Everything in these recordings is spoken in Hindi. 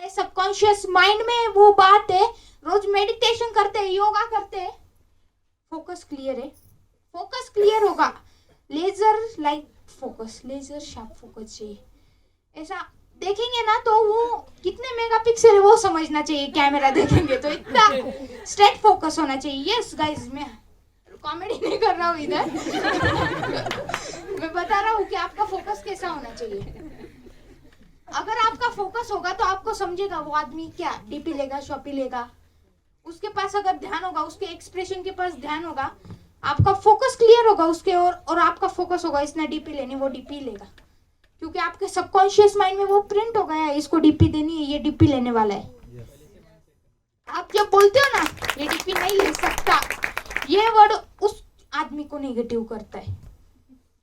हमारे सबकॉन्शियस माइंड में वो बात है, रोज मेडिटेशन करते हैं, योगा करते हैं, फोकस क्लियर है, फोकस क्लियर होगा, laser light focus, laser sharp focus चाहिए। ऐसा देखेंगे ना तो वो कितने मेगापिक्सल है वो समझना चाहिए, कैमरा देखेंगे तो इतना स्ट्रेट फोकस होना चाहिए। यस गाइस, मैं कॉमेडी नहीं कर रहा हूँ इधर मैं बता रहा हूँ कि आपका फोकस कैसा होना चाहिए। अगर आपका फोकस होगा तो आपको समझेगा वो आदमी क्या डीपी लेगा, शॉपी लेगा, उसके पास अगर ध्यान होगा, उसके एक्सप्रेशन के पास ध्यान होगा, आपका फोकस क्लियर होगा उसके और आपका फोकस होगा इसने डीपी लेनी, वो डीपी लेगा, क्योंकि आपके सबकॉन्शियस माइंड में वो प्रिंट हो गया है, इसको डीपी देनी है, ये डीपी लेने वाला है। आप जब बोलते हो ना ये डीपी नहीं ले सकता, ये वर्ड उस आदमी को नेगेटिव करता है,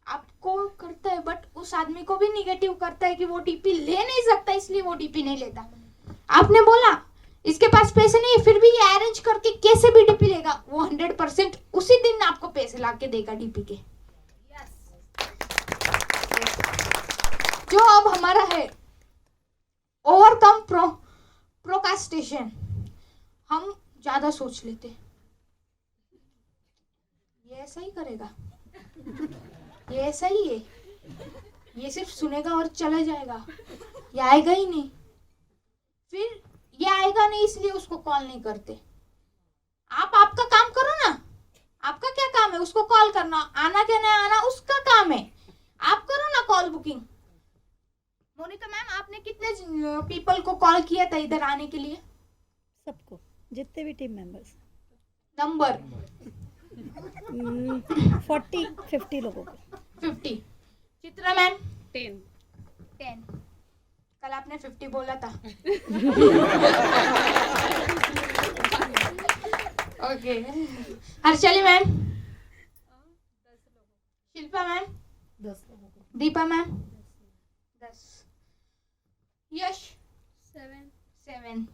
आपको करता है, बट उस आदमी को भी नेगेटिव करता है कि वो डीपी ले नहीं सकता, इसलिए वो डीपी नहीं लेता। आपने बोला इसके पास पैसे नहीं है, फिर भी ये अरेंज करके कैसे भी डीपी लेगा, वो 100% उसी दिन आपको पैसे ला के देगा डीपी के। जो अब हमारा है ओवरकम प्रोकास्टिनेशन, हम ज्यादा सोच लेते, ये ऐसा ही करेगा, ये ऐसा ही है, ये सिर्फ सुनेगा और चला जाएगा, ये आएगा ही नहीं, फिर ये आएगा नहीं इसलिए उसको कॉल नहीं करते। आप आपका काम करो ना, आपका क्या काम है, उसको कॉल करना, आना क्या नहीं आना उसका काम है, आप करो ना कॉल बुकिंग। मोनिका मैम, आपने कितने पीपल को कॉल किया था इधर आने के लिए? सबको, जितने भी टीम मेंबर्स। नंबर 40-50 लोगों को। 50। चित्रा मैम 10। कल आपने 50 बोला था ओके। हर्षली मैम, शिल्पा मैम 10 लोगों को। दीपा मैम 10, यश 7,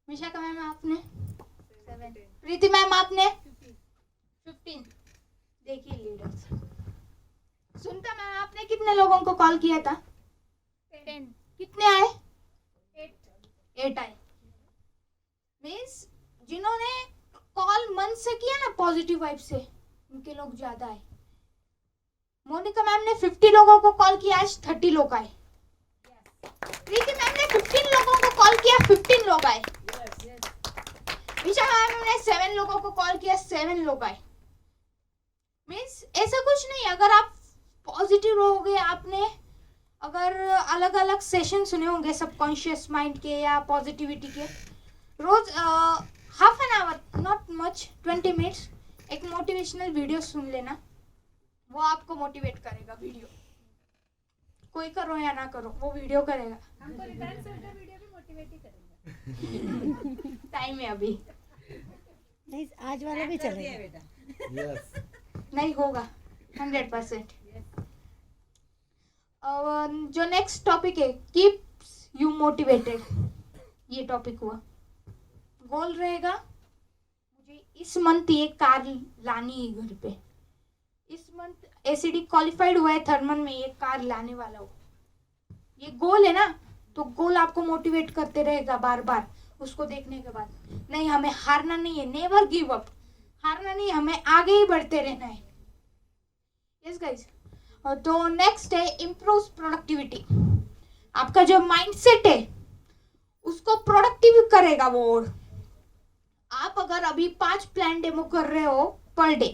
विशाखा मैम आपने 7, प्रीति मैम आपने 15। देखिए लीडर्स। सुनता मैम, आपने कितने लोगों को कॉल किया था? 10। कितने आए? 8 आए। मीन्स जिन्होंने कॉल मन से किया ना, पॉजिटिव वाइब से, उनके लोग ज्यादा आए। मोनिका मैम ने 50 लोगों को कॉल किया, आज 30 लोग आए। प्रीति मैम ने 15 लोगों को कॉल किया, 15 लोग आए। विशाखा मैम ने 7 लोगों को कॉल किया, 7 लोग आए। मीन्स ऐसा कुछ नहीं, अगर आप पॉजिटिव रहोगे, आपने अगर अलग अलग सेशन सुने होंगे सबकॉन्शियस माइंड के या पॉजिटिविटी के, रोज half an hour, not much, 20 minutes एक मोटिवेशनल वीडियो सुन लेना, वो आपको मोटिवेट करेगा। वीडियो कोई करो या ना करो, वो वीडियो करेगा। हमको रिटर्न से उनका वीडियो भी मोटिवेट ही करेगा। टाइम है अभी, नहीं आज वाला भी चलेगा। नहीं होगा 100%। जो नेक्स्ट टॉपिक है, कीप्स यू मोटिवेटेड, ये टॉपिक हुआ। गोल रहेगा मुझे इस मंथ ये कार लानी है घर पे, इस मंथ एसीडी क्वालिफाइड हुआ है थर्मन में, ये कार लाने वाला हो, ये गोल है ना, तो गोल आपको मोटिवेट करते रहेगा बार बार उसको देखने के बाद। नहीं, हमें हारना नहीं है, नेवर गिव अप, हारना नहीं, हमें आगे ही बढ़ते रहना है। Yes guys. तो नेक्स्ट है इम्प्रूव प्रोडक्टिविटी। आपका जो माइंडसेट है उसको प्रोडक्टिव करेगा वो। और आप अगर अभी 5 प्लान डेमो कर रहे हो पर डे,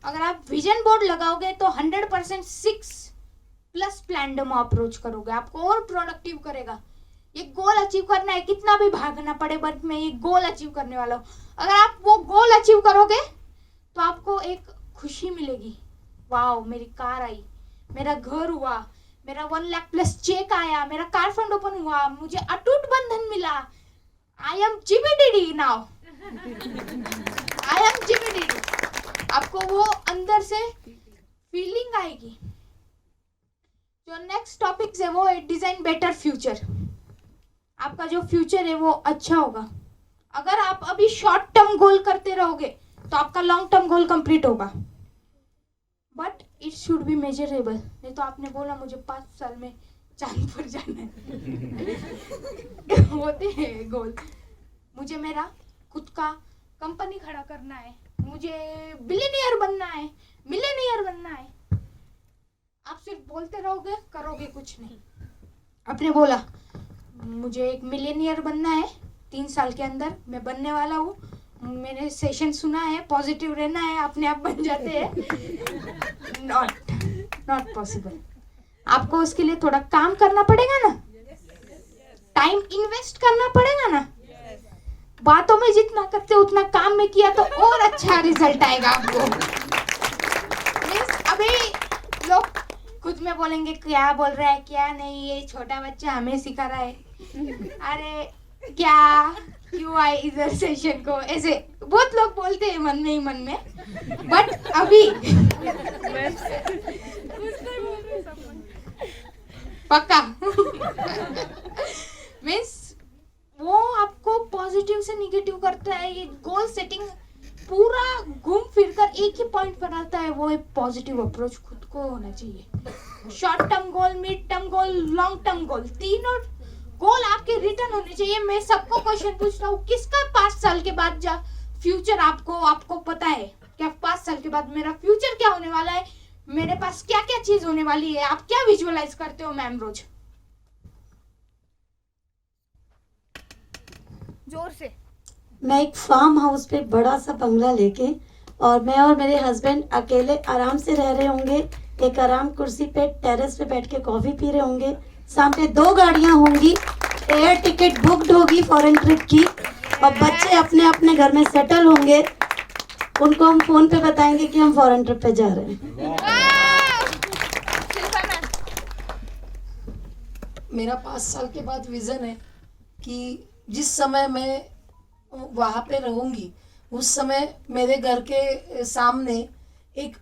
अगर आप विजन बोर्ड लगाओगे तो 100% 6+ प्लान डेमो अप्रोच करोगे, आपको और प्रोडक्टिव करेगा। ये गोल अचीव करना है, कितना भी भागना पड़े, बट मैं ये गोल अचीव करने वाला हूँ। अगर आप वो गोल अचीव करोगे तो आपको एक खुशी मिलेगी, वाओ मेरी कार आई, मेरा घर हुआ, मेरा 1 लाख+ चेक आया, मेरा कार फंड ओपन हुआ, मुझे अटूट बंधन मिला, I am GBDD now, I am GBDD. आपको वो अंदर से फीलिंग आएगी। जो नेक्स्ट टॉपिक है वो है डिजाइन बेटर फ्यूचर। आपका जो फ्यूचर है वो अच्छा होगा। अगर आप अभी शॉर्ट टर्म गोल करते रहोगे तो आपका लॉन्ग टर्म गोल कंप्लीट होगा, but it should be measurable. नहीं तो आपने बोला मुझे 5 साल में चांद पर जाना है होते हैं गोल। मुझे मेरा खुद का कंपनी खड़ा करना है, मुझे बिलियनियर बनना है, मिलियनियर बनना है। आप सिर्फ बोलते रहोगे, करोगे कुछ नहीं। आपने बोला मुझे एक मिलियनियर बनना है, 3 साल के अंदर मैं बनने वाला हूँ। मैंने सेशन सुना है, पॉजिटिव रहना है, अपने आप बन जाते हैं। Not possible. आपको उसके लिए थोड़ा काम करना पड़ेगा ना, टाइम इन्वेस्ट करना पड़ेगा ना। बातों में जितना करते उतना काम में किया तो और अच्छा रिजल्ट आएगा आपको। अभी लोग खुद में बोलेंगे क्या बोल रहा है क्या नहीं, ये छोटा बच्चा हमें सिखा रहा है। अरे क्या क्यों आए इधर सेशन को, ऐसे बहुत लोग बोलते हैं मन में ही मन में। बट अभी पक्का मीन्स वो आपको पॉजिटिव से निगेटिव करता है। ये गोल सेटिंग पूरा घूम फिर कर एक ही पॉइंट पर आता है, वो एक पॉजिटिव अप्रोच खुद को होना चाहिए। Short term goal, mid term goal, long term goal, तीनों गोल आपके रिटर्न होने चाहिए। मैं सबको क्वेश्चन पूछता हूँ, किसका 5 साल के बाद फ्यूचर आपको पता है क्या? 5 साल के बाद मेरा फ्यूचर क्या होने वाला है, मेरे पास क्या क्या चीज होने वाली है, आप क्या विजुअलाइज करते हो मैम रोज? जोर से। मैं एक फार्म हाउस पे बड़ा सा बंगला लेके, और मैं और मेरे हस्बैंड अकेले आराम से रह रहे होंगे, एक आराम कुर्सी पे टेरेस पे बैठ के कॉफी पी रहे होंगे, सामने 2 गाड़ियां होंगी, एयर टिकट बुक्ड होगी फॉरेन ट्रिप की, और बच्चे अपने अपने घर में सेटल होंगे। उनको हम फोन पे बताएंगे कि हम फॉरेन ट्रिप पे जा रहे हैं। मेरा 5 साल के बाद विजन है कि जिस समय मैं वहाँ पे रहूँगी उस समय मेरे घर के सामने एक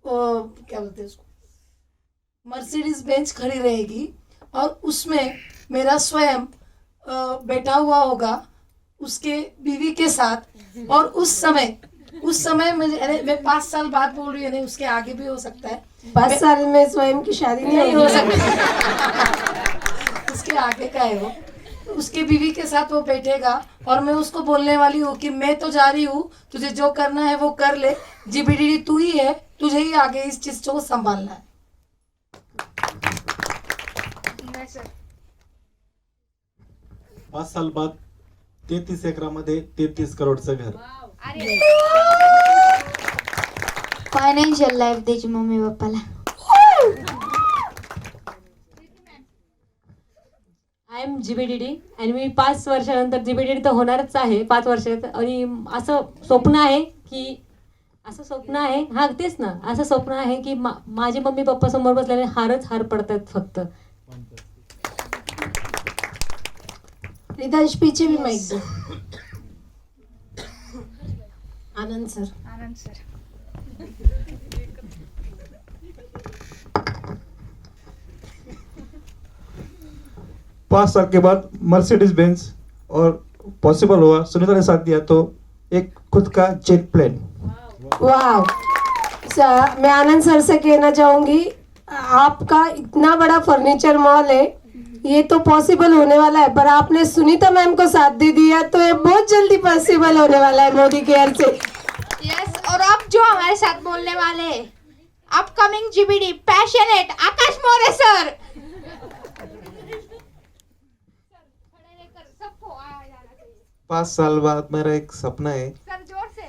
क्या बोलते हैं उसको, मर्सिडीज बेंच खड़ी रहेगी, और उसमें मेरा स्वयं बैठा हुआ होगा उसके बीवी के साथ। और उस समय मैं 5 साल बाद बोल रही हूँ, नहीं उसके आगे भी हो सकता है। 5 साल में स्वयं की शादी नहीं हो सकता उसके आगे का है वो। उसके बीवी के साथ वो बैठेगा और मैं उसको बोलने वाली हूँ कि मैं तो जा रही हूँ, तुझे जो करना है वो कर ले, जीबीडी तू ही है, तुझे ही आगे इस चीज को संभालना है। 5 साल बाद 33 एकरामध्ये 33 करोडचं घर. फायनान्शियल लाईफ द्यायची मम्मी पप्पाला. आय एम जीबीडीडी आणि मी 5 वर्षानंतर जीबीडीडी तर होणारच आहे 5 वर्षात. आणि असं स्वप्न आहे हा तेच ना, असं स्वप्न आहे की माझे मम्मी पप्पा समोर बसल्याने हारच हार पडतात फक्त. रिदांश पीछे भी माइक दो. आनंद सर. 5 साल के बाद मर्सिडीज बेंज और पॉसिबल हुआ, सुनीता ने साथ दिया तो एक खुद का जेट प्लेन. वाह. मैं आनंद सर से कहना चाहूंगी, आपका इतना बड़ा फर्नीचर मॉल है, ये तो पॉसिबल होने वाला है, पर आपने सुनीता मैम को साथ दे दिया तो ये बहुत जल्दी पॉसिबल होने वाला है मोदी केयर से. यस. और अब जो हमारे साथ बोलने वाले अपकमिंग जीबीडी पैशनेट आकाश मोरे सर. सबको 5 साल बाद मेरा एक सपना है, सर जोर से.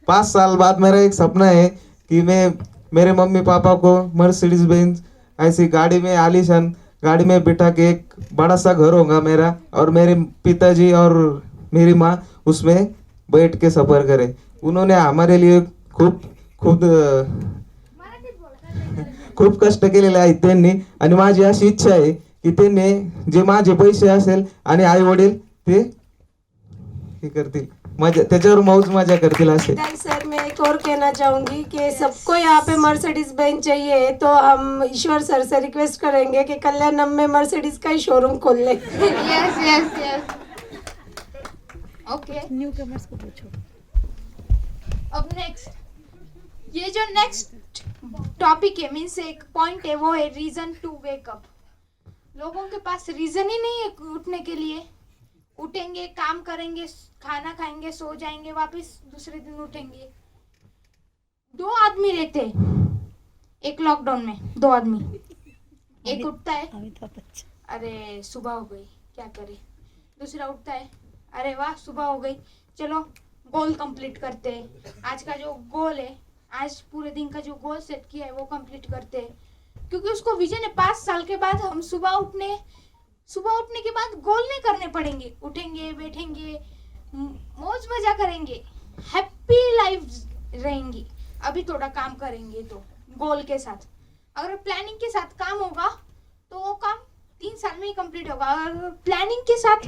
5 साल बाद मेरा एक सपना है कि मैं मेरे मम्मी पापा को मर्सिडीज बेंज ऐसी गाड़ी में, आलीशान गाड़ी में बिठा के, एक बड़ा सा घर होगा मेरा, और मेरे पिताजी और मेरी माँ उसमें बैठ के सफर करे. उन्होंने हमारे लिए खूप कष्ट केलेले आहेत त्यांनी, आणि माझी अशी इच्छा आहे की त्यांनी जे माझे पैसे असेल आणि आई वडील ते हे करतील, मजा त्याच्यावर मौज मजा करतील असे. सर मैं एक और कहना चाहूंगी कि सबको यहाँ पे मर्सिडीज बेंच चाहिए, तो हम ईश्वर सर से रिक्वेस्ट करेंगे कि कल्याणम में मर्सिडीज का ही शोरूम खोल ले. Yes yes yes. Okay. New commerce को पूछो. अब नेक्स्ट, ये जो नेक्स्ट टॉपिक है मीन्स एक पॉइंट है, वो है रीजन टू वेक अप. लोगों के पास रीजन ही नहीं है उठने के लिए। उठेंगे, काम करेंगे, खाना खाएंगे, सो जाएंगे, वापस दूसरे दिन उठेंगे। 2 आदमी रहते एक लॉकडाउन में, 2 आदमी। एक उठता है, अमिताभ बच्चन। अरे सुबह हो गई, क्या करे। दूसरा उठता है, अरे वाह सुबह हो गई, चलो गोल कंप्लीट करते हैं। आज का जो गोल है, आज पूरे दिन का जो गोल सेट किया है वो कंप्लीट करते हैं। क्योंकि उसको विजन है 5 साल के बाद हम सुबह उठने के बाद गोल नहीं करने पड़ेंगे। उठेंगे, बैठेंगे, मौज मजा करेंगे, हैप्पी लाइफ रहेंगी। अभी थोड़ा काम करेंगे तो गोल के साथ। अगर प्लानिंग के साथ काम होगा तो वो काम 3 साल में ही कंप्लीट होगा। अगर प्लानिंग के साथ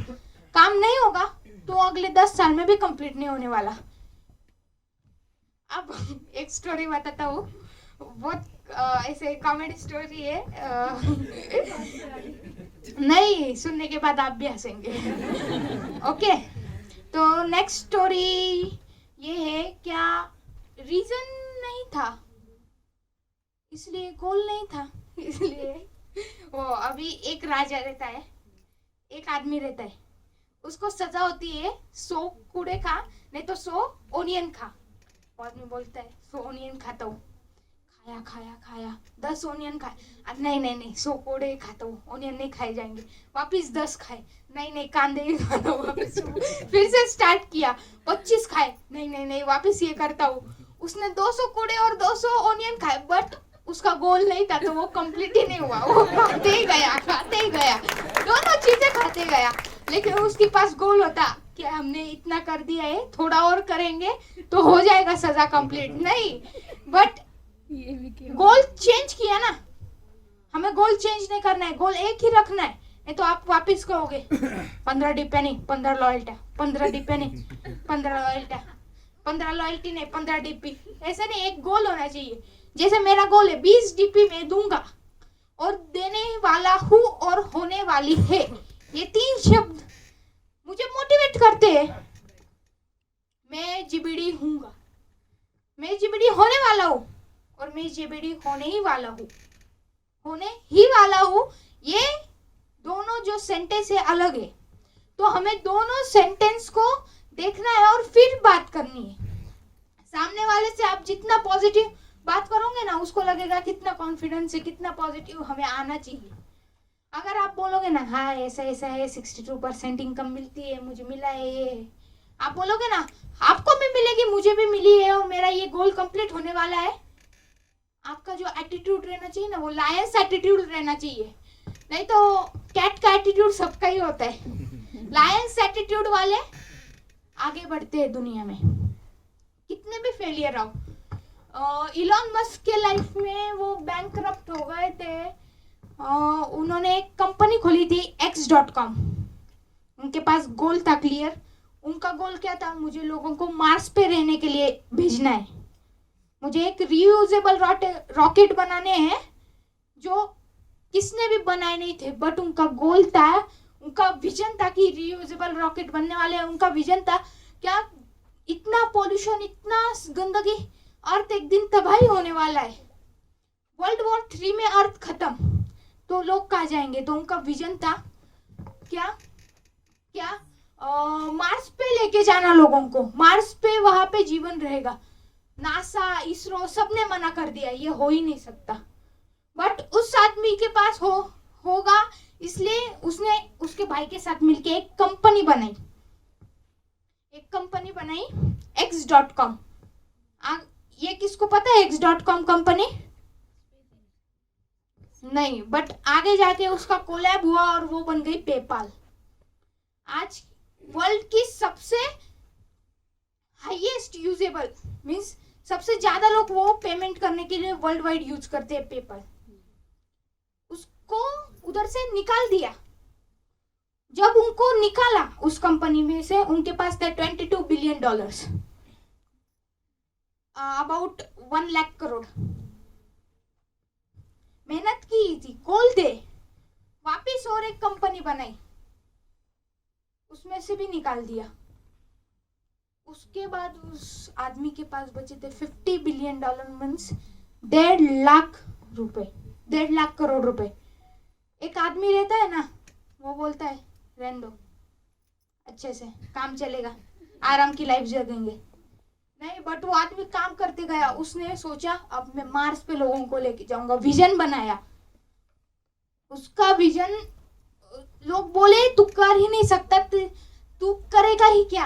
काम नहीं होगा तो अगले 10 साल में भी कंप्लीट नहीं होने वाला। अब एक स्टोरी बताता हूँ, बहुत ऐसे कॉमेडी स्टोरी है। नहीं, सुनने के बाद आप भी हंसेंगे। ओके, तो नेक्स्ट स्टोरी ये है, क्या रीजन नहीं था इसलिए गोल नहीं था, इसलिए वो अभी एक राजा रहता है, एक आदमी रहता है, उसको सजा होती है 100 कूड़े खा, नहीं तो 100 ओनियन खा। वो आदमी बोलता है 100 ओनियन खाता हूँ, खाया 10 ओनियन खाए, नहीं 100 कूड़े खाता हूँ, ओनियन नहीं खाए जाएंगे। वापिस 10 खाए, नहीं कांदे ही खाता हूँ। वापिस फिर से स्टार्ट किया, 25 खाए, नहीं वापिस ये करता हूँ। उसने 200 कूड़े और 200 ओनियन खाए, बट उसका गोल नहीं था तो वो कंप्लीट ही नहीं हुआ। वो खाते ही गया, दोनों चीजें खाते गया। लेकिन उसके पास गोल होता कि हमने इतना कर दिया है, थोड़ा और करेंगे तो हो जाएगा सजा कंप्लीट। नहीं, बट गोल चेंज किया ना। हमें गोल चेंज नहीं करना है, गोल एक ही रखना है। नहीं तो आप वापस कहोगे 15 डिपेनी 15 लॉयल्टी, 15 डिपेनी 15 लॉयल्टी, 15 लॉयल्टी नहीं 15 डीपी। ऐसा नहीं, एक गोल होना चाहिए। जैसे मेरा गोल है 20 डीपी में दूंगा, और देने वाला हूँ और होने वाली है, ये 3 शब्द मुझे मोटिवेट करते हैं। मैं जीबीडी हूँगा, मैं जीबीडी होने वाला हूँ, और मैं जीबीडी होने ही वाला हूँ। ये दोनों जो सेंटेंस है अलग है, तो हमें दोनों सेंटेंस को देखना है और फिर बात करनी है। सामने वाले से आप जितना पॉजिटिव बात करोगे ना, उसको लगेगा कितना कॉन्फिडेंस है, कितना पॉजिटिव हमें आना चाहिए। अगर आप बोलोगे ना हाँ ऐसा है, 62% इनकम मिलती है, मुझे मिला है ये, आप बोलोगे ना आपको भी मिलेगी, मुझे भी मिली है, और मेरा ये गोल कंप्लीट होने वाला है। आपका जो एटीट्यूड रहना चाहिए ना, वो लायंस एटीट्यूड रहना चाहिए। नहीं तो कैट का एटीट्यूड सबका ही होता है। लायंस एटीट्यूड वाले आगे बढ़ते हैं दुनिया में, कितने भी फेलियर आओ। इलॉन मस्क के लाइफ में वो बैंकरप्ट हो गए थे। उन्होंने एक कंपनी खोली थी x.com। उनके पास गोल था क्लियर। उनका गोल क्या था, मुझे लोगों को मार्स पे रहने के लिए भेजना है, मुझे एक रीयूजेबल रॉकेट बनाने हैं जो किसने भी बनाए नहीं थे। बट उनका गोल था, उनका विजन था कि रीयूजेबल रॉकेट बनने वाले हैं। उनका विजन था क्या, इतना पॉल्यूशन, इतना गंदगी, अर्थ एक दिन तबाही होने वाला है, वर्ल्ड वॉर 3 में अर्थ खत्म, तो लोग कहाँ जाएंगे। तो उनका विजन था क्या मार्स पे लेके जाना लोगों को, मार्स पे वहां पे जीवन रहेगा। नासा, इसरो सबने मना कर दिया, ये हो ही नहीं सकता। बट उस आदमी के पास होगा, इसलिए उसने उसके भाई के साथ मिलके एक कंपनी बनाई x.com। ये किसको पता है x.com कंपनी? नहीं, बट आगे जाके उसका कोलैब हुआ और वो बन गई पेपाल। आज वर्ल्ड की सबसे हाईएस्ट यूजेबल मींस सबसे ज्यादा लोग वो पेमेंट करने के लिए वर्ल्ड वाइड यूज करते हैं पेपाल। उसको उधर से निकाल दिया। जब उनको निकाला उस कंपनी में से, उनके पास था $22 बिलियन, अबाउट 1 लाख करोड़। मेहनत की थी, गोल थे, वापिस और एक कंपनी बनाई, उसमें से भी निकाल दिया। उसके बाद उस आदमी के पास बचे थे $50 बिलियन मीन्स 1.5 लाख रुपए, 1.5 लाख करोड़ रुपए। एक आदमी रहता है ना, वो बोलता है रहने दो, अच्छे से काम चलेगा, आराम की लाइफ जिएंगे। नहीं, बट वो आदमी काम करते गया, उसने सोचा अब मैं मार्स पे लोगों को लेके जाऊंगा, विजन बनाया। उसका विजन, लोग बोले तू कर ही नहीं सकता, तू करेगा ही क्या।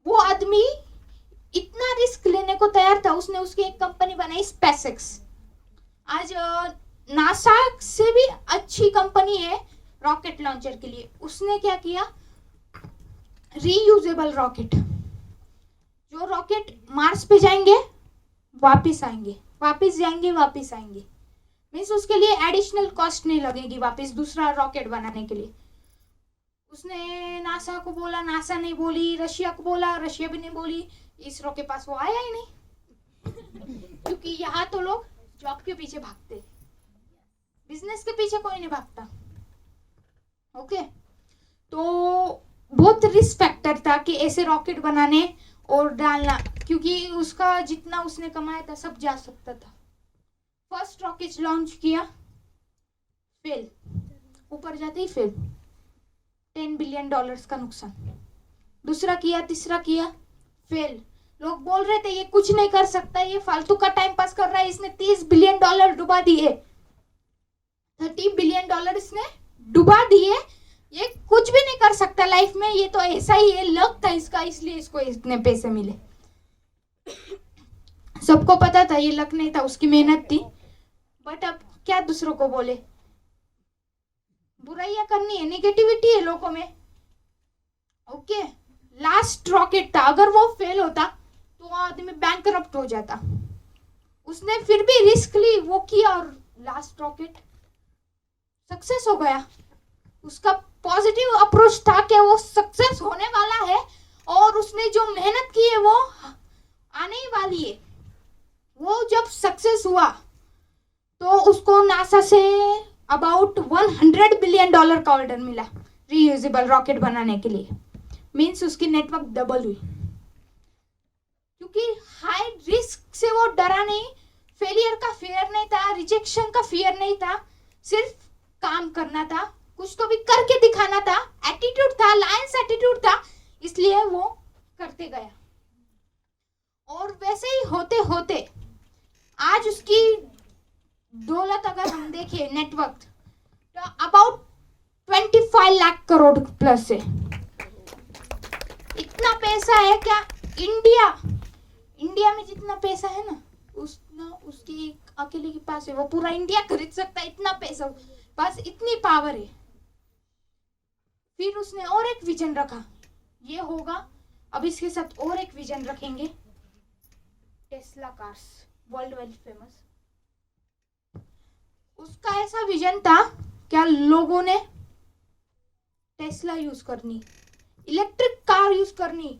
वो आदमी इतना रिस्क लेने को तैयार था, उसने उसकी एक कंपनी बनाई, स्पेसएक्स। आज नासा से भी अच्छी कंपनी है रॉकेट लॉन्चर के लिए। उसने क्या किया, रीयूजेबल रॉकेट, जो रॉकेट मार्स पे जाएंगे वापस आएंगे, वापस जाएंगे वापस आएंगे, मीन्स उसके लिए एडिशनल कॉस्ट नहीं लगेगी वापस दूसरा रॉकेट बनाने के लिए। उसने नासा को बोला, नासा नहीं बोली, रशिया को बोला, रशिया भी नहीं बोली, इसरो के पास वो आया ही नहीं। क्योंकि यहाँ तो लोग जॉब के पीछे भागते, बिजनेस के पीछे कोई नहीं भागता। ओके, तो बहुत रिस्क फैक्टर था कि ऐसे रॉकेट बनाने और डालना, क्योंकि उसका जितना उसने कमाया था सब जा सकता था। फर्स्ट रॉकेट लॉन्च किया, फेल, ऊपर जाते ही फेल, $10 बिलियन का नुकसान। दूसरा किया, तीसरा किया, फेल। लोग बोल रहे थे ये कुछ नहीं कर सकता, ये फालतू का टाइम पास कर रहा है, इसने $30 बिलियन डुबा दिए, $30 बिलियन इसने डुबा दिए, ये कुछ भी नहीं कर सकता लाइफ में, ये तो ऐसा ही है, लक था इसका, इसलिए इसको इतने पैसे मिले। सबको पता था ये लक नहीं था, उसकी मेहनत थी। बट अब क्या दूसरों को बोले, बुराइयां करनी है, नेगेटिविटी है लोगों में। ओके, लास्ट रॉकेट था, अगर वो फेल होता तो वो आदमी बैंकरप्ट हो जाता। उसने फिर भी रिस्क ली, वो किया और लास्ट रॉकेट सक्सेस हो गया। उसका पॉजिटिव अप्रोच था कि वो सक्सेस होने वाला है और उसने जो मेहनत की है वो आने ही वाली है। वो जब सक्सेस हुआ तो उसको नासा से अबाउट $100 बिलियन का ऑर्डर मिला रीयूजेबल रॉकेट बनाने के लिए। मीन्स उसकी नेटवर्क डबल हुई, क्योंकि हाई रिस्क से वो डरा नहीं, फेलियर का फियर नहीं था, रिजेक्शन का फियर नहीं था, सिर्फ काम करना था, कुछ तो भी करके दिखाना था, एटीट्यूड था, लायंस एटीट्यूड था, इसलिए वो करते गया। और वैसे ही होते होते आज उसकी दौलत अगर हम देखें, नेटवर्क, तो अबाउट 25 लाख करोड़ प्लस है। इतना पैसा है क्या, इंडिया में जितना पैसा है ना, उसकी अकेले के पास है, वो पूरा इंडिया खरीद सकता है, इतना पैसा, बस इतनी पावर है। फिर उसने और एक विजन रखा, ये होगा, अब इसके साथ और एक विजन रखेंगे, Tesla cars, world wide famous. उसका ऐसा विजन था क्या, लोगों ने टेस्ला यूज करनी, इलेक्ट्रिक कार यूज करनी,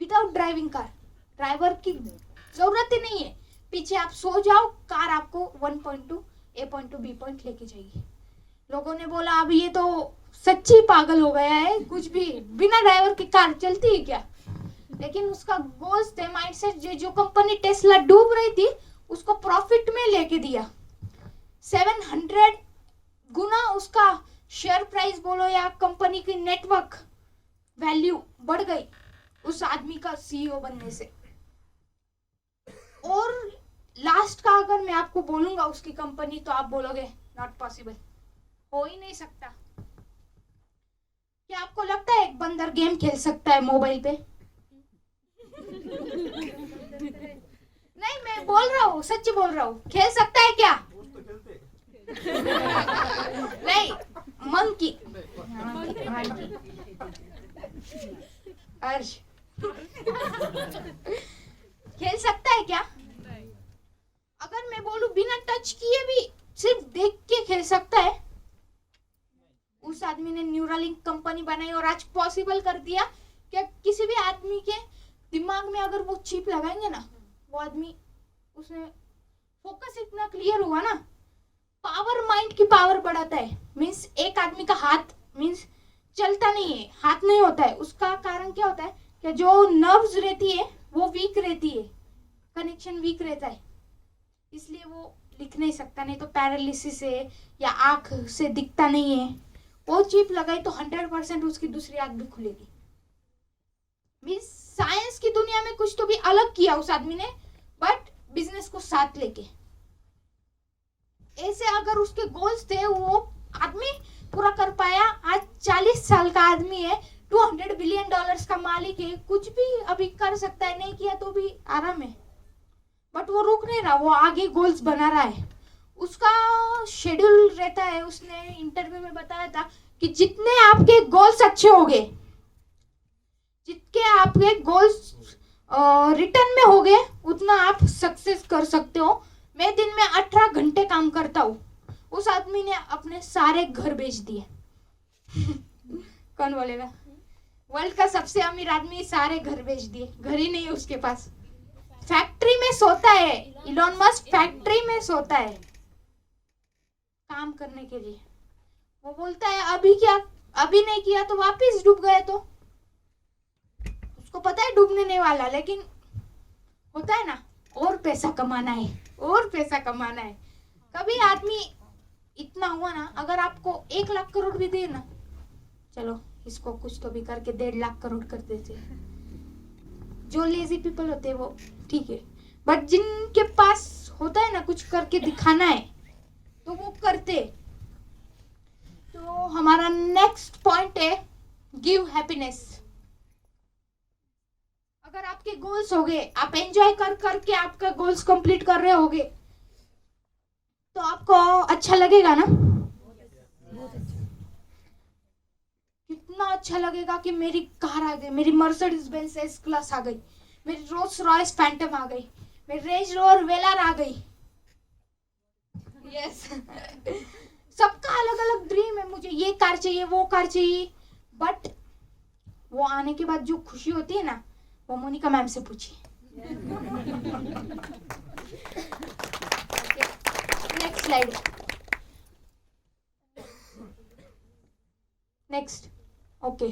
विदाउट ड्राइविंग कार, ड्राइवर की जरूरत ही नहीं है, पीछे आप सो जाओ, कार आपको 1 point two A point two B point लेके जाएगी। लोगों ने बोला अब ये तो सच्ची पागल हो गया है, कुछ भी बिना ड्राइवर की कार चलती है क्या। लेकिन उसका गोल्स थे, माइंडसेट, जो कंपनी टेस्ला डूब रही थी उसको प्रॉफिट में लेके दिया। 700 गुना उसका शेयर प्राइस बोलो या कंपनी की नेटवर्क वैल्यू बढ़ गई उस आदमी का CEO बनने से। और लास्ट का अगर मैं आपको बोलूंगा उसकी कंपनी, तो आप बोलोगे नॉट पॉसिबल, हो ही नहीं सकता। क्या आपको लगता है एक बंदर गेम खेल सकता है मोबाइल पे? नहीं, मैं बोल रहा हूँ, सच्ची बोल रहा हूँ, खेल सकता है क्या? नहीं, मंकी अर्श खेल सकता है क्या? अगर मैं बोलूं बिना टच किए भी सिर्फ देख के खेल सकता है। उस आदमी ने न्यूरालिंक कंपनी बनाई और आज पॉसिबल कर दिया कि किसी भी आदमी के दिमाग में अगर वो चिप लगाएंगे ना, वो आदमी, उसने फोकस इतना क्लियर हुआ ना, पावर माइंड की पावर बढ़ाता है। मीन्स एक आदमी का हाथ मीन्स चलता नहीं है, हाथ नहीं होता है, उसका कारण क्या होता है कि जो नर्व्स रहती है वो वीक रहती है, कनेक्शन वीक रहता है, इसलिए वो लिख नहीं सकता, नहीं तो पैरालिसिस है या आँख से दिखता नहीं है, वो चिप लगाई तो 100% उसकी दूसरी आँख भी खुलेगी। मीन्स साइंस की दुनिया में कुछ तो भी अलग किया उस आदमी ने, बट बिजनेस को साथ लेके। ऐसे अगर उसके गोल्स थे वो आदमी पूरा कर पाया। आज 40 साल का आदमी है, $200 बिलियन का मालिक है, कुछ भी अभी कर सकता है, नहीं किया तो भी आराम है। बट वो रुक नहीं रहा, वो आगे गोल्स बना रहा है। उसका शेड्यूल रहता है, उसने इंटरव्यू में बताया था कि जितने आपके गोल्स अच्छे होंगे, जितने आपके गोल्स रिटर्न में होंगे, उतना आप सक्सेस कर सकते हो। मैं दिन में 18 घंटे काम करता हूँ। उस आदमी ने अपने सारे घर बेच दिए। कौन बोलेगा? वर्ल्ड का सबसे अमीर आदमी सारे घर बेच दिए, घर ही नहीं है उसके पास। फैक्ट्री में सोता है, इलॉन मस्क फैक्ट्री में सोता है काम करने के लिए। वो बोलता है अभी क्या, अभी नहीं किया तो वापस डूब गए, तो उसको पता है डूबने नहीं वाला, लेकिन होता है ना, और पैसा कमाना है, और पैसा कमाना है। कभी आदमी इतना हुआ ना, अगर आपको 1 लाख करोड़ भी दे ना, चलो इसको कुछ तो भी करके 1.5 लाख करोड़ कर देते। जो लेजी पीपल होते हैं वो ठीक है, बट जिनके पास होता है ना कुछ करके दिखाना है, तो वो करते। तो हमारा नेक्स्ट पॉइंट है गिव हैप्पीनेस। अगर आपके गोल्स हो गए, आप एंजॉय कर करके आपका गोल्स कंप्लीट कर रहे होगे, तो आपको अच्छा लगेगा ना। कितना अच्छा लगेगा कि मेरी कार आ गई, मेरी मर्सिडीज बेंज एस क्लास आ गई, मेरी रोल्स रॉयस फैंटम आ गई, मेरी रेंज रोवर वेलार आ गई। यस सबका अलग अलग ड्रीम है, मुझे ये कार चाहिए, वो कार चाहिए, बट वो आने के बाद जो खुशी होती है ना, वो मोनिका मैम से पूछिए। Next slide. Next, okay,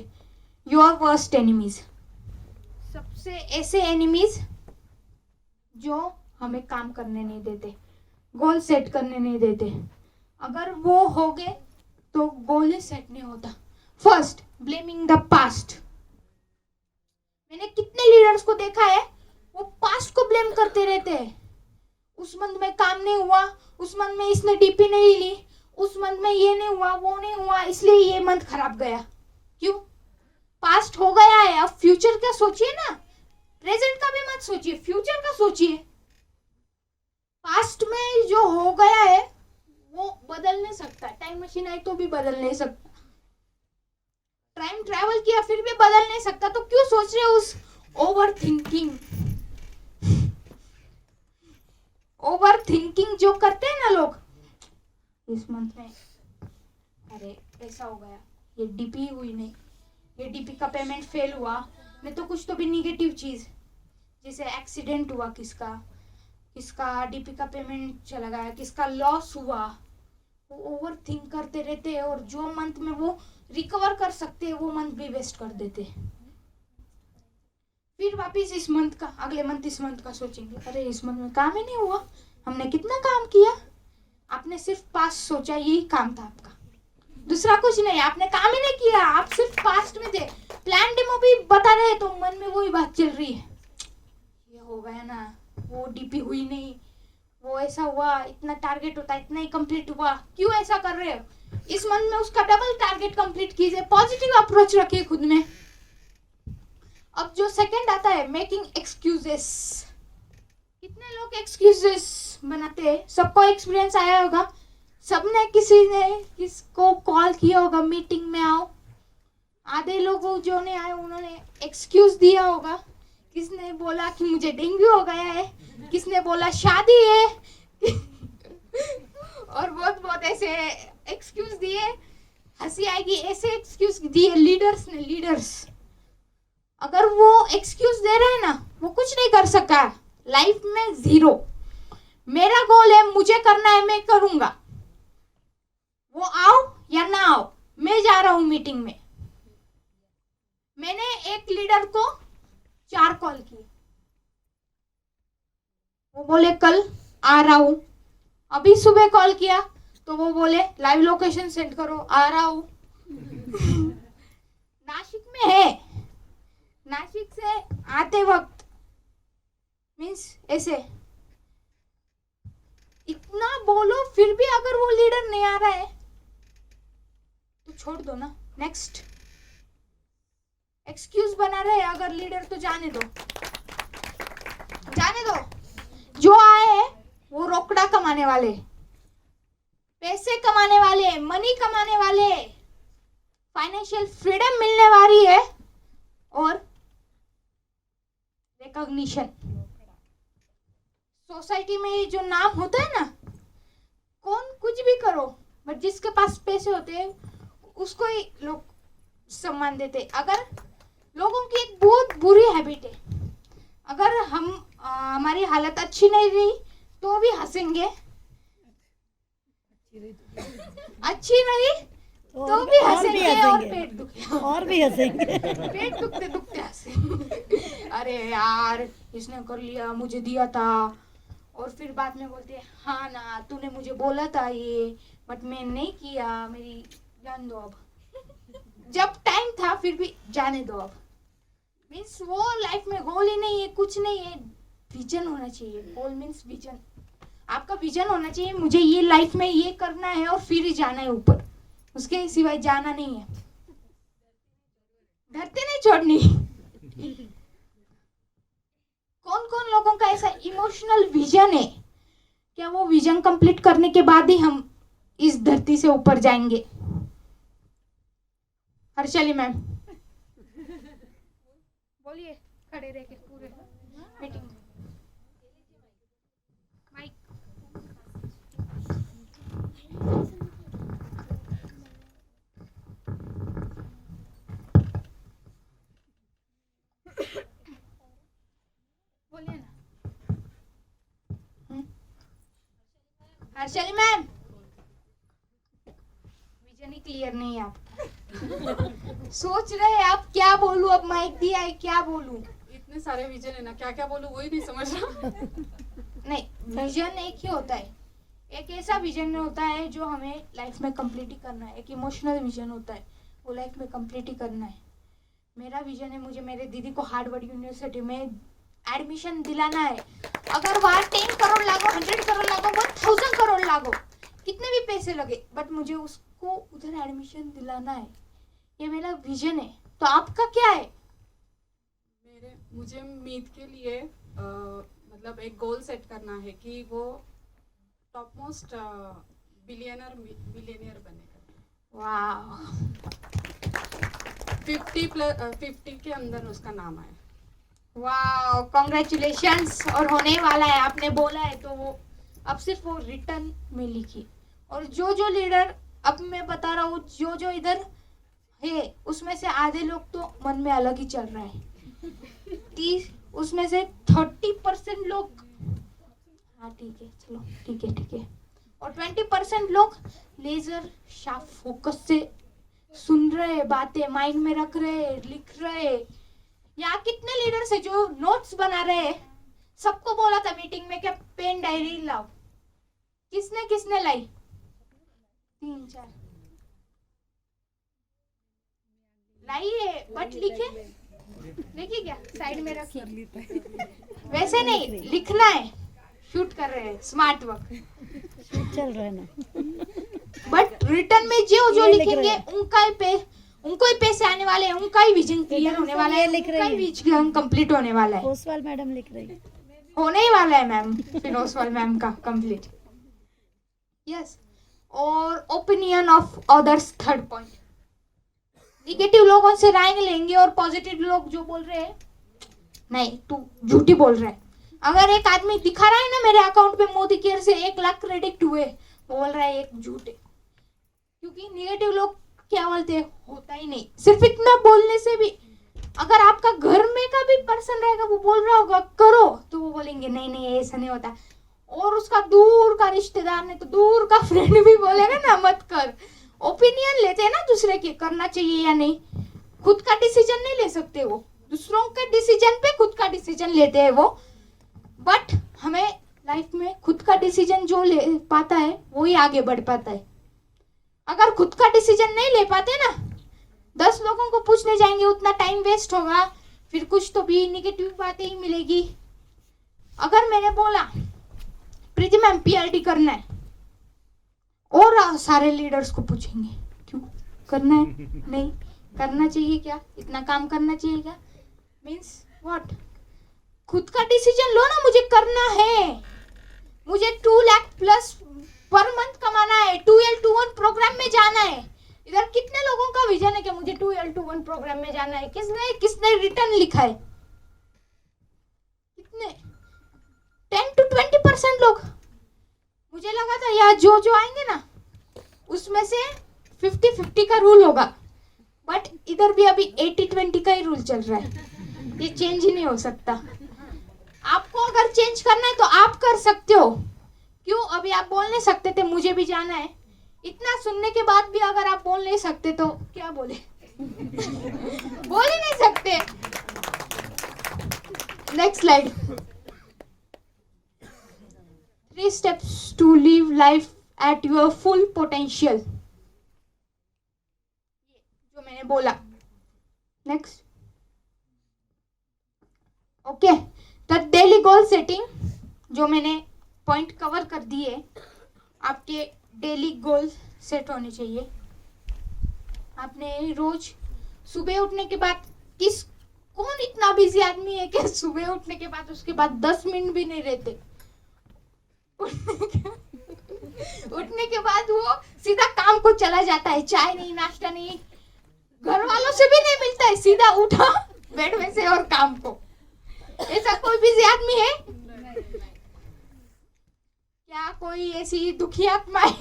your worst enemies. सबसे ऐसे एनिमीज जो हमें काम करने नहीं देते, गोल सेट करने नहीं देते। अगर वो हो गए तो गोल ही सेट नहीं होता। First, blaming the past. मैंने कितने लीडर्स को देखा है, वो पास्ट को ब्लेम करते रहते हैं। उस मंथ में काम नहीं हुआ, उस मंथ में इसने डीपी नहीं ली, उस मंथ में ये नहीं हुआ, वो नहीं हुआ, इसलिए ये मंथ खराब गया। क्यों? पास्ट हो गया है, अब फ्यूचर का सोचिए ना। प्रेजेंट का भी मत सोचिए, फ्यूचर का सोचिए। पास्ट में जो हो गया है वो बदल नहीं सकता, टाइम मशीन आई तो भी बदल नहीं सकता, टाइम ट्रैवल किया फिर भी बदल नहीं सकता, तो क्यों सोच रहे हो उस ओवर थिंकिंग। ओवर थिंकिंग जो करते हैं ना लोग, इस मंथ में अरे ऐसा हो गया, ये डीपी हुई नहीं, ये डीपी का पेमेंट फेल हुआ, नहीं तो कुछ तो भी निगेटिव चीज, जैसे एक्सीडेंट हुआ किसका डीपी का पेमेंट चला गया, किसका लॉस हुआ। वो ओवर थिंक करते रहते हैं, और जो मंथ में वो रिकवर कर सकते हैं वो मंथ भी वेस्ट कर देते हैं। फिर वापिस इस मंथ का, अगले मंथ इस मंथ का सोचेंगे, अरे इस मंथ में काम ही नहीं हुआ, हमने कितना काम किया। आपने सिर्फ पास्ट सोचा, यही काम था आपका, दूसरा कुछ नहीं। आपने काम ही नहीं किया, आप सिर्फ पास्ट में थे। प्लान डेमो भी बता रहे तो मन में वही बात चल रही है, ये हो गया ना, वो डीपी हुई नहीं, वो ऐसा हुआ, इतना टारगेट होता है, इतना ही कंप्लीट हुआ, क्यों ऐसा कर रहे हो। इस मंथ में उसका डबल टारगेट कंप्लीट कीजिए, पॉजिटिव अप्रोच रखिए खुद में। अब जो सेकंड आता है मेकिंग एक्सक्यूजेस। कितने लोग एक्सक्यूजेस बनाते हैं, सबको एक्सपीरियंस आया होगा, सबने किसी ने किसको कॉल किया होगा मीटिंग में आओ, आधे लोगों जो ने आए उन्होंने एक्सक्यूज दिया होगा। किसने बोला कि मुझे डेंगू हो गया है, किसने बोला शादी है और बहुत ऐसे एक्सक्यूज दिए, हंसी आएगी, ऐसे एक्सक्यूज दिए लीडर्स ने। लीडर्स अगर वो एक्सक्यूज दे रहे हैं ना, वो कुछ नहीं कर सका लाइफ में, 0। मेरा गोल है, मुझे करना है, मैं करूंगा, वो आओ या ना आओ, मैं जा रहा हूं मीटिंग में। मैंने एक लीडर को 4 कॉल किए, वो बोले कल आ रहा हूं, अभी सुबह कॉल किया तो वो बोले लाइव लोकेशन सेंड करो, आ रहा हूँ। नासिक में है, नासिक से आते वक्त मीन्स ऐसे इतना बोलो फिर भी अगर वो लीडर नहीं आ रहा है तो छोड़ दो ना, नेक्स्ट। एक्सक्यूज बना रहे अगर लीडर तो जाने दो, जाने दो। जो आए हैं वो रोकड़ा कमाने वाले, पैसे कमाने वाले, मनी कमाने वाले, फाइनेंशियल फ्रीडम मिलने वाली है और रिकॉग्निशन। सोसाइटी में जो नाम होता है ना, कौन कुछ भी करो बट जिसके पास पैसे होते हैं उसको ही लोग सम्मान देते। अगर लोगों की एक बहुत बुरी हैबिट है, अगर हम हमारी हालत अच्छी नहीं रही तो भी हंसेंगे, अच्छी नहीं तो भी हंसेंगे और पेट दुखे, और भी हंसेंगे। पेट दुखते दुखते हंसेंगे। अरे यार इसने कर लिया, मुझे दिया था, और फिर बाद में बोलते हैं हाँ ना तूने मुझे बोला था ये बट मैं नहीं किया, मेरी जान दो अब। जब टाइम था फिर भी जाने दो अब। मीन्स वो लाइफ में गोल ही नहीं है, कुछ नहीं है, विजन होना चाहिए। गोल मीन्स विजन, आपका विजन होना चाहिए, मुझे ये लाइफ में ये करना है और फिर ही जाना है ऊपर, उसके सिवाय जाना नहीं है। धरती नहीं छोड़नी। कौन कौन लोगों का ऐसा इमोशनल विजन है, क्या वो विजन कंप्लीट करने के बाद ही हम इस धरती से ऊपर जाएंगे? हर्षली मैम बोलिए, खड़े रह के पूरे मीटिंग माइक। बोलिए ना हर्षली मैम, विजन ही क्लियर नहीं है आपका। सोच रहे हैं आप क्या बोलूं, अब माइक दिया है क्या बोलूं। इतने सारे विजन है ना, क्या क्या बोलूं वही नहीं समझ रहा। नहीं, विजन एक ही होता है, एक ऐसा विजन होता है जो हमें लाइफ में कंप्लीट ही करना है। एक इमोशनल विजन होता है, वो लाइफ में कंप्लीट ही करना है। मेरा विजन है, मुझे मेरे दीदी को हार्वर्ड यूनिवर्सिटी में एडमिशन दिलाना है। अगर वहाँ 10 करोड़ लागो, 100 करोड़ लागो, 1000 करोड़ लागो, कितने भी पैसे लगे, बट मुझे उसको उधर एडमिशन दिलाना है। ये मेरा विजन है। तो आपका क्या है? मुझे मीत के लिए मतलब एक गोल सेट करना है कि वो टॉप मोस्ट बिलियनियर बनेगा। वाह, 50 के अंदर उसका नाम आए। वाह, कॉन्ग्रेचुलेशंस। और होने वाला है, आपने बोला है तो वो अब सिर्फ वो रिटर्न में लिखी। और जो जो लीडर, अब मैं बता रहा हूँ, जो जो इधर है उसमें से आधे लोग तो मन में अलग ही चल रहा है। 30 उसमें से 30% लोग हाँ ठीक है, चलो ठीक है, और 20% लोग लेजर शार्प फोकस से सुन रहे, बातें माइंड में रख रहे, लिख रहे। यहाँ कितने लीडर्स है जो नोट्स बना रहे हैं? सबको बोला था मीटिंग में क्या पेन डायरी लाओ, किसने किसने लाई? 3-4 लाई है, बट लिखे क्या साइड में रखिए। वैसे नहीं लिखना है, शूट कर रहे हैं, स्मार्ट वर्क चल रहा है ना। बट रिटर्न में जो लिखेंगे उनको ही पैसे आने वाले हैं, उनका ही विजन क्लियर होने वाला है, उनका ही विजन कंप्लीट होने वाला है। ओसवाल मैडम लिख रही है, होने ही वाला है मैम, फिर ओसवाल मैम का कंप्लीट। यस। और opinion of others, third point. Negative लोगों से राय लेंगे और पॉजिटिव लोग जो बोल रहे हैं नहीं तू झूठी बोल रहा है। अगर एक आदमी दिखा रहा है ना मेरे अकाउंट पे मोदी केयर से 1 लाख क्रेडिट हुए, बोल रहा है एक झूठ है। क्योंकि निगेटिव लोग क्या बोलते हैं, होता ही नहीं। सिर्फ इतना बोलने से भी, अगर आपका घर में का भी पर्सन रहेगा वो बोल रहा होगा करो, तो वो बोलेंगे नहीं नहीं ऐसा नहीं होता। और उसका दूर का रिश्तेदार ने तो दूर का फ्रेंड भी बोलेगा ना मत कर। ओपिनियन लेते हैं ना दूसरे के, करना चाहिए या नहीं, खुद का डिसीजन नहीं ले सकते वो, दूसरों के डिसीजन पे खुद का डिसीजन लेते हैं वो। बट हमें लाइफ में खुद का डिसीजन जो ले पाता है वो ही आगे बढ़ पाता है। अगर खुद का डिसीजन नहीं ले पाते ना, 10 लोगों को पूछने जाएंगे, उतना टाइम वेस्ट होगा, फिर कुछ तो भी निगेटिव बातें ही मिलेगी। अगर मैंने बोला प्रीति मैम पीआरडी करना है, और सारे लीडर्स को पूछेंगे क्यों करना है, नहीं करना चाहिए क्या, इतना काम करना चाहिए क्या, मीन्स व्हाट। खुद का डिसीजन लो ना, मुझे करना है, मुझे 2 लाख प्लस पर मंथ कमाना है, 2L21 प्रोग्राम में जाना है। इधर कितने लोगों का विजन है कि मुझे 2L21 प्रोग्राम में जाना है? किसने किसने रिटर्न लिखा है? कितने? 10 to 20% लोग। मुझे लगा था यार जो आएंगे ना उसमें से 50-50 का रूल होगा, बट इधर भी अभी 80-20 का ही रूल चल रहा है। ये चेंज ही नहीं हो सकता। आपको अगर चेंज करना है तो आप कर सकते हो। क्यों? अभी आप बोल नहीं सकते थे मुझे भी जाना है, इतना सुनने के बाद भी अगर आप बोल नहीं सकते तो क्या बोले? बोल ही नहीं सकते। Next slide. 3 steps to live life at your full potential, जो मैंने बोला। Next. Okay, the daily goal setting, जो मैंने पॉइंट कवर कर दिए। आपके डेली गोल सेट होने चाहिए। आपने रोज सुबह उठने के बाद, कौन इतना बिजी आदमी है कि सुबह उठने के बाद उसके बाद 10 मिनट भी नहीं रहते? उठने के बाद वो सीधा काम को चला जाता है, चाय नहीं, नाश्ता नहीं, घर वालों से भी नहीं मिलता है, सीधा उठा बेड में से और काम को। ऐसा कोई बिजी आदमी है क्या? कोई ऐसी दुखी आत्मा है?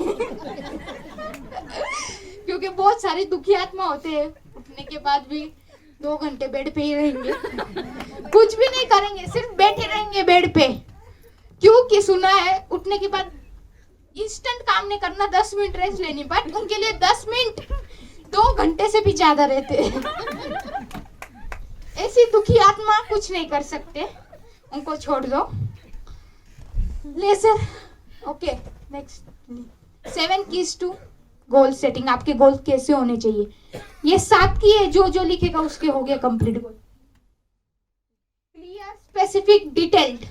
क्योंकि बहुत सारी दुखी आत्मा होते हैं, उठने के बाद भी 2 घंटे बेड पे ही रहेंगे, कुछ भी नहीं करेंगे, सिर्फ बैठे रहेंगे बेड पे। क्योंकि सुना है उठने के बाद इंस्टेंट काम नहीं करना, 10 मिनट रेस्ट लेनी, बट उनके लिए 10 मिनट 2 घंटे से भी ज्यादा रहते हैं। ऐसी दुखी आत्मा कुछ नहीं कर सकते, उनको छोड़ दो। Laser. Okay, next. 7 keys to goal setting. आपके गोल कैसे होने चाहिए? ये 7 की है, जो लिखेगा उसके हो गया complete goal. Clear, specific, detailed.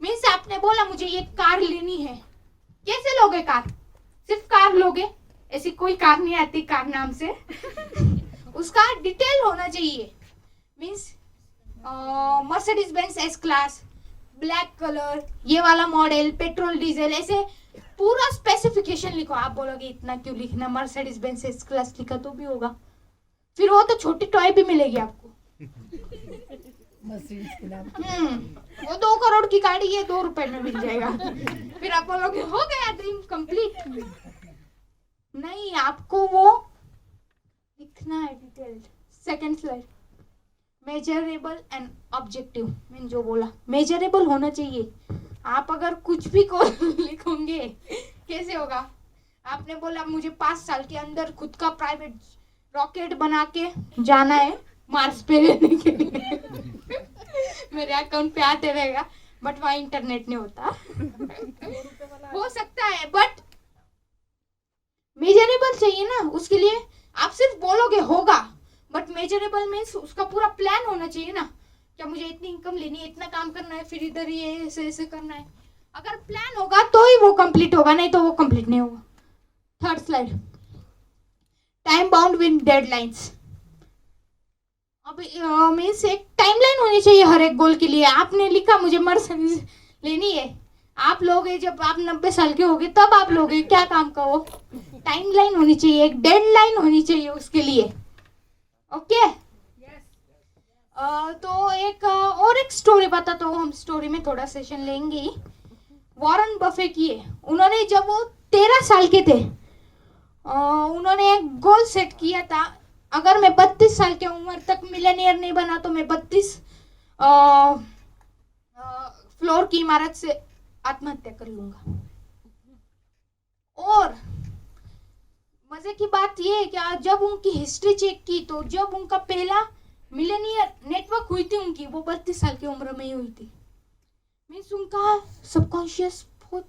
Means आपने बोला मुझे ये कार लेनी है, कैसे लोगे कार? सिर्फ कार लोगे? ऐसी कोई कार नहीं आती कार नाम से। उसका डिटेल होना चाहिए। Means Mercedes Benz S class, black colour, ये वाला मॉडल, पेट्रोल डीजल, ऐसे पूरा स्पेसिफिकेशन लिखो। आप बोलोगे इतना क्यों लिखना, मर्सिडीज बेंज एस क्लास लिखा तो भी होगा, फिर वो तो छोटी टॉय भी मिलेगी आपको। वो 2 करोड़ की गाड़ी है, 2 रुपए में मिल जाएगा। फिर आप बोलोगे हो गया ड्रीम कंप्लीट। नहीं, आपको वो लिखना है detailed. Second slide. Measurable and objective. मैंने जो बोला मेजरेबल होना चाहिए। आप अगर कुछ भी को लिखोगे कैसे होगा? आपने बोला मुझे 5 साल के अंदर खुद का प्राइवेट रॉकेट बना के जाना है मार्स पे रहने के लिए। मेरे अकाउंट पे आते रहेगा, बट वहाँ इंटरनेट नहीं होता। हो सकता है, बट मेजरेबल चाहिए ना। उसके लिए आप सिर्फ बोलोगे होगा, बट मेजरेबल मीन्स उसका पूरा प्लान होना चाहिए ना। क्या मुझे इतनी इनकम लेनी है, इतना काम करना है, फिर इधर ये ऐसे ऐसे करना है। अगर प्लान होगा तो ही वो कंप्लीट होगा, नहीं तो वो कंप्लीट नहीं होगा। Third slide. Time bound with deadlines. अब मीन्स एक टाइमलाइन होनी चाहिए हर एक गोल के लिए। आपने लिखा मुझे मर्सिडीज लेनी है, आप लोगे जब आप 90 साल के होगे तब आप लोगे, क्या काम का वो? टाइमलाइन होनी चाहिए, एक डेडलाइन होनी चाहिए उसके लिए। ओके, तो एक स्टोरी बताता हूँ। हम स्टोरी में थोड़ा सेशन लेंगे। वॉरेन बफे की है। उन्होंने जब वो 13 साल के थे, उन्होंने एक गोल सेट किया था, अगर मैं 32 साल की उम्र तक मिलियनियर नहीं बना तो मैं 32 फ्लोर की इमारत से आत्महत्या कर लूंगा। और मजे की बात यह है कि जब उनकी हिस्ट्री चेक की तो जब उनका पहला मिलियनियर नेटवर्क हुई थी उनकी, वो 32 साल की उम्र में ही हुई थी। मीन्स उनका सबकॉन्शियस बहुत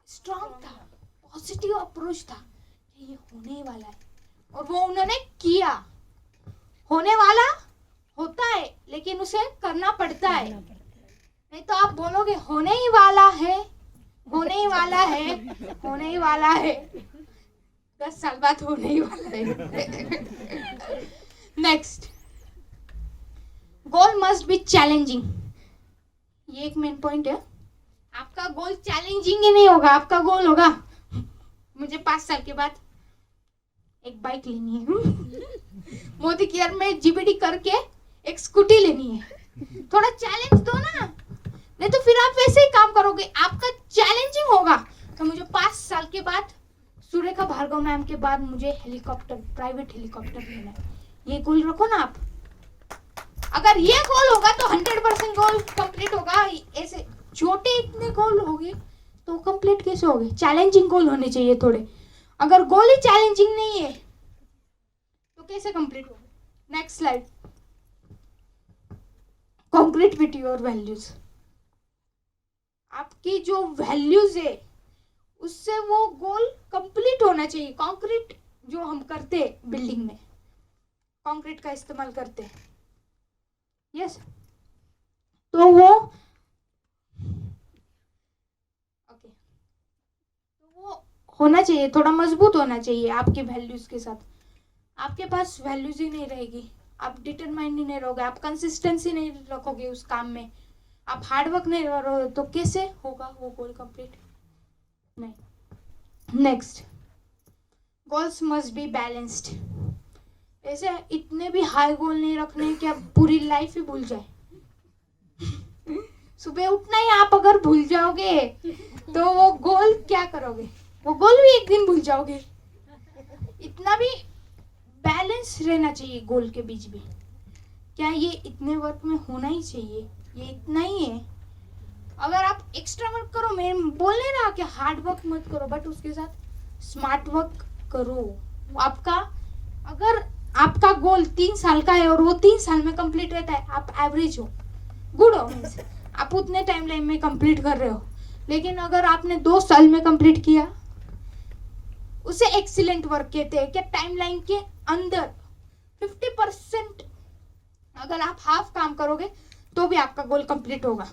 स्ट्रांग था, पॉजिटिव अप्रोच था कि ये होने वाला है, और वो उन्होंने किया। होने वाला होता है लेकिन उसे करना पड़ता है, नहीं तो आप बोलोगे होने ही वाला है, होने ही वाला है, होने ही वाला है, 10 साल बाद होने ही वाला है। Next, goal must be challenging. ये एक मेन पॉइंट है। आपका गोल चैलेंजिंग ही नहीं होगा, आपका गोल होगा मुझे 5 साल के बाद एक बाइक लेनी है, मोदी केयर में जीबीडी करके एक स्कूटी लेनी है। थोड़ा चैलेंज दो ना, नहीं तो फिर आप वैसे ही काम करोगे। आपका चैलेंजिंग होगा कि मुझे 5 साल के बाद सुरेखा भार्गव मैम के बाद मुझे हेलीकॉप्टर, प्राइवेट हेलीकॉप्टर लेना है। ये गोल रखो ना आप। अगर ये गोल होगा तो 100% गोल कंप्लीट होगा। ऐसे छोटे इतने गोल होंगे तो कंप्लीट कैसे होंगे? चैलेंजिंग गोल होने चाहिए थोड़े। अगर गोल ही चैलेंजिंग नहीं है तो कैसे कंप्लीट होगा? Next slide. Concrete with your values. आपकी जो वैल्यूज है उससे वो गोल कंप्लीट होना चाहिए। कंक्रीट जो हम करते हैं बिल्डिंग में, कंक्रीट का इस्तेमाल करते हैं, यस, तो वो ओके, तो वो होना चाहिए, थोड़ा मजबूत होना चाहिए आपकी वैल्यूज के साथ। आपके पास वैल्यूज ही नहीं रहेगी, आप डिटरमाइंड ही नहीं रहोगे, आप कंसिस्टेंसी नहीं रखोगे उस काम में, आप हार्डवर्क नहीं करोगे, तो कैसे होगा वो गोल कंप्लीट? नहीं। Next, goals must be balanced. ऐसे इतने भी हाई गोल नहीं रखने कि आप पूरी लाइफ ही भूल जाए। सुबह उठना ही आप अगर भूल जाओगे तो वो गोल क्या करोगे? वो गोल भी एक दिन भूल जाओगे। इतना भी बैलेंस रहना चाहिए गोल के बीच भी। क्या ये इतने वर्क में होना ही चाहिए, ये इतना ही है? अगर आप एक्स्ट्रा वर्क करो, मैं बोल नहीं रहा कि हार्ड वर्क मत करो, बट उसके साथ स्मार्ट वर्क करो। आपका अगर आपका गोल 3 साल का है और वो 3 साल में कंप्लीट रहता है, आप एवरेज हो, गुड हो, मीन्स आप उतने टाइम लाइन में कंप्लीट कर रहे हो। लेकिन अगर आपने 2 साल में कंप्लीट किया, उसे एक्सीलेंट वर्क कहते हैं। क्या टाइम लाइन के अंदर 50% अगर आप हाफ काम करोगे तो भी आपका गोल कंप्लीट होगा।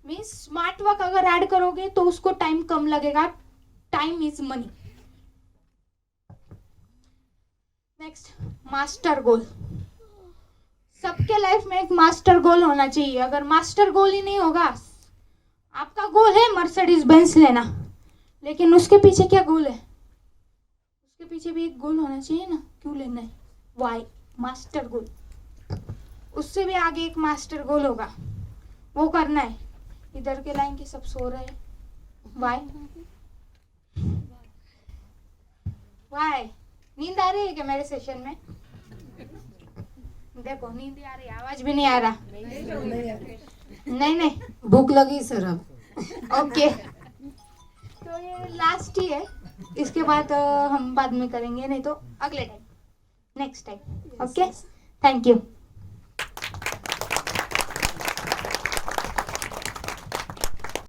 मीन्स स्मार्ट वर्क अगर ऐड करोगे तो उसको टाइम कम लगेगा। Time is money. Next, master goal. सबके लाइफ में एक मास्टर गोल होना चाहिए। अगर मास्टर गोल ही नहीं होगा, आपका गोल है मर्सिडीज बेंज लेना, लेकिन उसके पीछे क्या गोल है? उसके पीछे भी एक गोल होना चाहिए ना, क्यों लेना है? वाई, मास्टर गोल। उससे भी आगे एक मास्टर गोल होगा, वो करना है। इधर के लाइन के सब सो रहे हैं, वाई वाई? नींद आ रही है क्या मेरे सेशन में? देखो नींद आ रही है, आवाज भी नहीं आ रहा। नहीं, भूख लगी सर अब। ओके, तो ये लास्ट ही है। इसके बाद हम बाद में करेंगे, नहीं तो अगले time, next time. Okay, thank you.